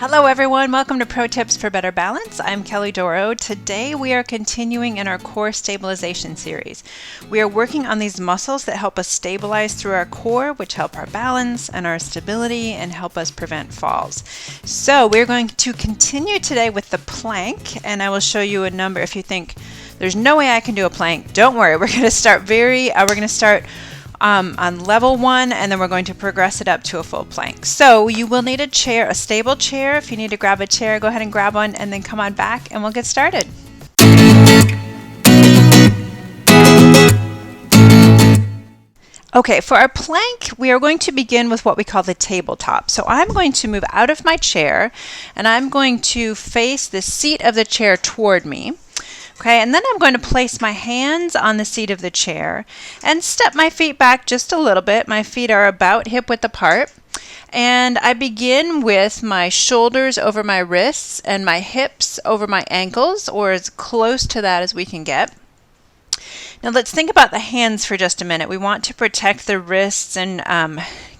Hello everyone, welcome to Pro Tips for Better Balance. I'm Kelly Doro. Today we are continuing in our core stabilization series. We are working on these muscles that help us stabilize through our core, which help our balance and our stability and help us prevent falls. So we're going to continue today with the plank, and I will show you a number. If you think there's no way I can do a plank, don't worry. We're going to start on level 1, and then we're going to progress it up to a full plank. So you will need a chair, a stable chair. If you need to grab a chair, go ahead and grab one and then come on back and we'll get started. Okay, for our plank, we are going to begin with what we call the tabletop. So I'm going to move out of my chair and I'm going to face the seat of the chair toward me. Okay, and then I'm going to place my hands on the seat of the chair and step my feet back just a little bit. My feet are about hip width apart. And I begin with my shoulders over my wrists and my hips over my ankles, or as close to that as we can get. Now let's think about the hands for just a minute. We want to protect the wrists and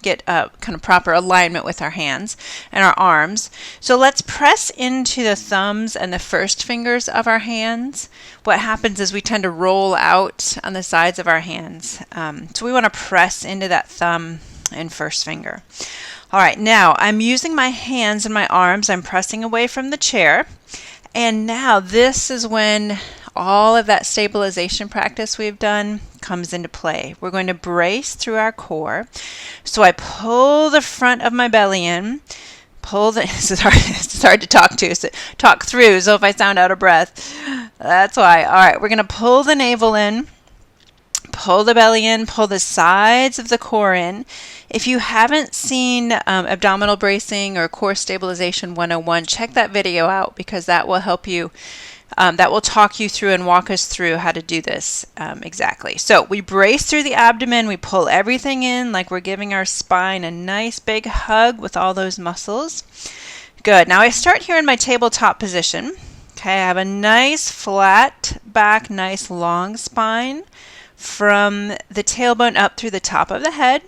get a kind of proper alignment with our hands and our arms. So let's press into the thumbs and the first fingers of our hands. What happens is we tend to roll out on the sides of our hands. So we want to press into that thumb and first finger. All right, now I'm using my hands and my arms. I'm pressing away from the chair. And now this is when all of that stabilization practice we've done comes into play. We're going to brace through our core. So I pull the front of my belly in, it's hard to talk through, so if I sound out of breath, that's why. All right, we're going to pull the navel in, pull the belly in, pull the sides of the core in. If you haven't seen abdominal bracing or core stabilization 101, check that video out because that will help you. That will talk you through and walk us through how to do this exactly. So we brace through the abdomen, we pull everything in like we're giving our spine a nice big hug with all those muscles. Good. Now I start here in my tabletop position. Okay, I have a nice flat back, nice long spine from the tailbone up through the top of the head.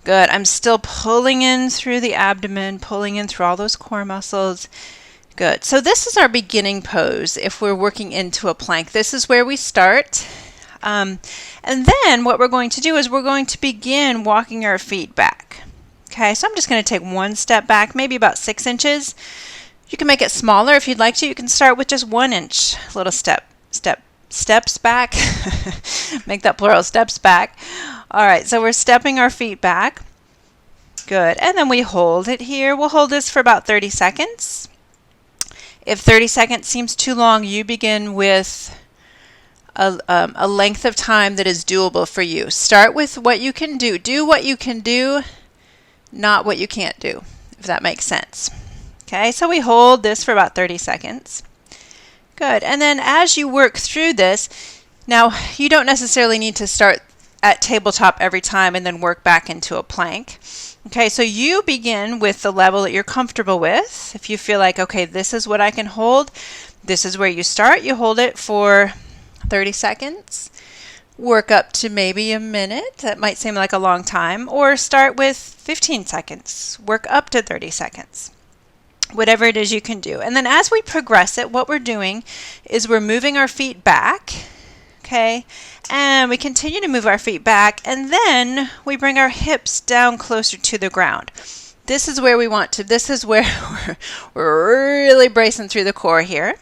Good. I'm still pulling in through the abdomen, pulling in through all those core muscles. Good. So this is our beginning pose if we're working into a plank. This is where we start. And then what we're going to do is we're going to begin walking our feet back. Okay, so I'm just going to take one step back, maybe about 6 inches. You can make it smaller if you'd like to. You can start with just 1 inch little steps back. Make that plural, steps back. All right, so we're stepping our feet back. Good. And then we hold it here. We'll hold this for about 30 seconds. If 30 seconds seems too long, you begin with a length of time that is doable for you. Start with what you can do. Do what you can do, not what you can't do, if that makes sense. Okay, so we hold this for about 30 seconds. Good. And then as you work through this, now you don't necessarily need to start at tabletop every time and then work back into a plank. Okay, so you begin with the level that you're comfortable with. If you feel like, okay, this is what I can hold, this is where you start. You hold it for 30 seconds. Work up to maybe a minute. That might seem like a long time. Or start with 15 seconds. Work up to 30 seconds. Whatever it is you can do. And then as we progress it, what we're doing is we're moving our feet back. Okay, and we continue to move our feet back, and then we bring our hips down closer to the ground. This is where we want to, this is where we're really bracing through the core here.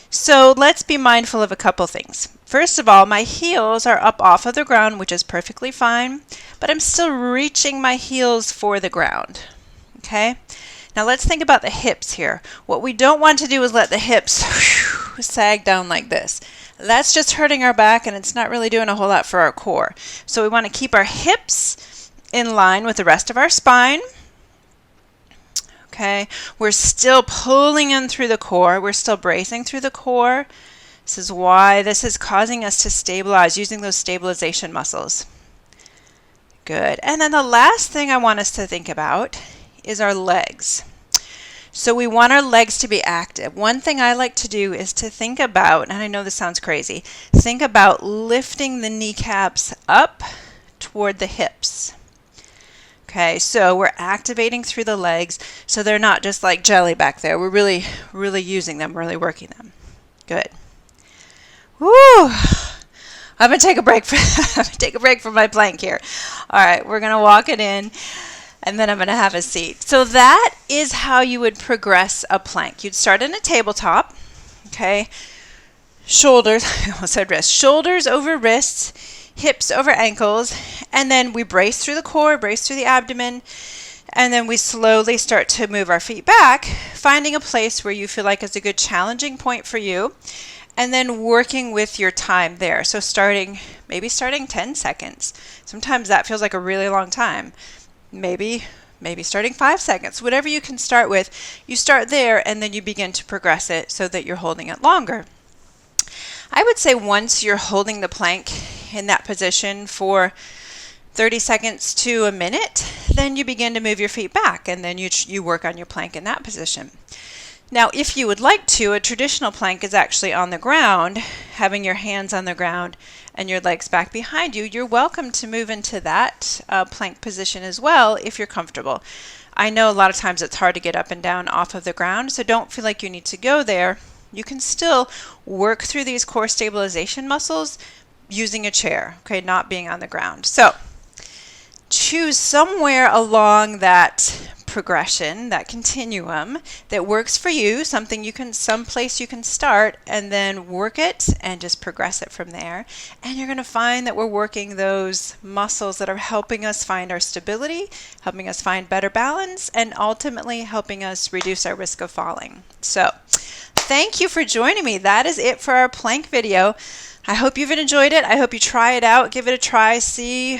So let's be mindful of a couple things. First of all, my heels are up off of the ground, which is perfectly fine, but I'm still reaching my heels for the ground. Okay, now let's think about the hips here. What we don't want to do is let the hips sag down like this. That's just hurting our back and it's not really doing a whole lot for our core. So we want to keep our hips in line with the rest of our spine. Okay, we're still pulling in through the core. We're still bracing through the core. This is why this is causing us to stabilize using those stabilization muscles. Good. And then the last thing I want us to think about is our legs. So we want our legs to be active. One thing I like to do is to think about, and I know this sounds crazy, think about lifting the kneecaps up toward the hips. Okay, so we're activating through the legs so they're not just like jelly back there. We're really, really using them, really working them. Good. Woo! I'm gonna take a break from my plank here. All right, we're gonna walk it in, and then I'm gonna have a seat. So that is how you would progress a plank. You'd start in a tabletop. Okay, shoulders. I almost said wrists. Shoulders over wrists, hips over ankles, and then we brace through the core, brace through the abdomen, and then we slowly start to move our feet back, finding a place where you feel like is a good challenging point for you, and then working with your time there. So maybe starting 10 seconds. Sometimes that feels like a really long time. Maybe starting 5 seconds. Whatever you can start with, you start there and then you begin to progress it so that you're holding it longer. I would say once you're holding the plank in that position for 30 seconds to a minute, then you begin to move your feet back and then you work on your plank in that position. Now, if you would like to, a traditional plank is actually on the ground, having your hands on the ground and your legs back behind you. You're welcome to move into that plank position as well if you're comfortable. I know a lot of times it's hard to get up and down off of the ground, so don't feel like you need to go there. You can still work through these core stabilization muscles using a chair, okay, not being on the ground. So choose somewhere along that progression, that continuum that works for you, some place you can start, and then work it and just progress it from there. And you're going to find that we're working those muscles that are helping us find our stability, helping us find better balance, and ultimately helping us reduce our risk of falling. So thank you for joining me. That is it for our plank video. I hope you've enjoyed it. I hope you try it out, give it a try, see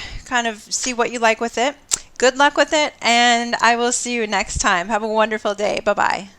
what you like with it. Good luck with it, and I will see you next time. Have a wonderful day. Bye-bye.